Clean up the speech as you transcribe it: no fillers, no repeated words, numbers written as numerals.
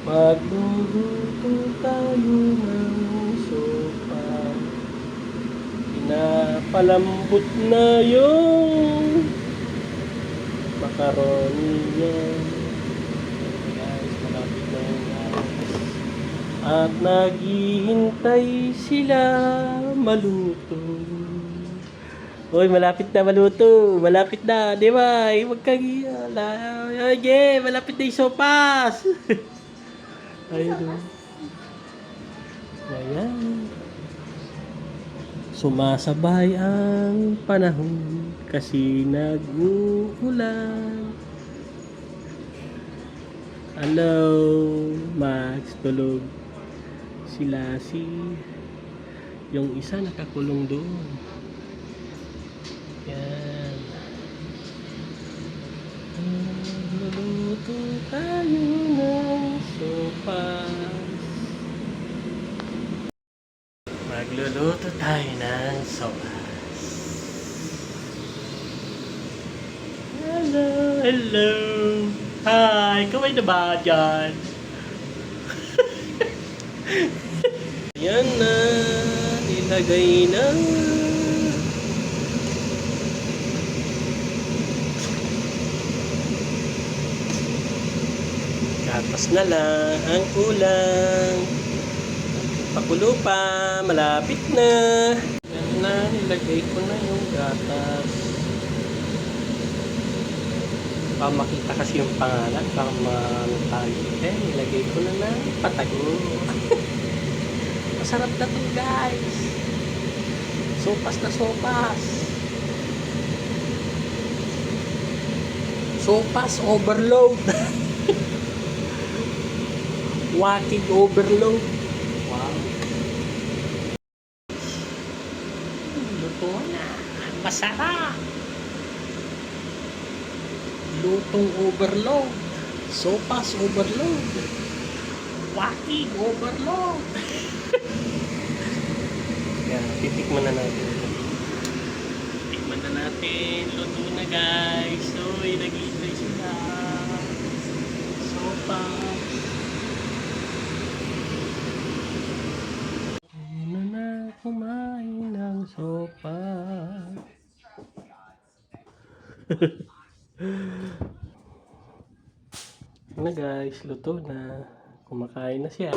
Magluluto tayo ng sopa. Pinapalambot na yung macaroni niya. Guys, malapit na yun guys. At naghihintay sila maluto. Hoy, malapit na maluto. Malapit na, di ba? Huwag kang iyala. Yeah, malapit na yung sopas. Ayun o. Ayan. Sumasabay ang panahon kasi nag-uulan. Hello, Max, tulog. Sila yung isa nakakulong doon. Yan. Magluluto tayo ng sopas. Magluluto tayo ng sopas. Hello, hello. Hi, kamay na ba dyan? Ayan na, ilagay na. Gatas na lang ang kulang. Pakulo pa, malapit na. Ayan na, nilagay ko na yung gatas. Para makita kasi yung pangalan, para tayo. Nilagay ko na ng patago. Masarap na to guys. Sopas na sopas. Sopas overload. Walking overload. Wow. Luto na. Masarap. Lutong overload. Sopas overload. Walking overload. Yan, titikman na natin. Titikman na natin. Luto na guys. So, nag-iintay sila. Sopas. Ano na kumain ng sopa. Na guys, luto na. Kumakain na siya.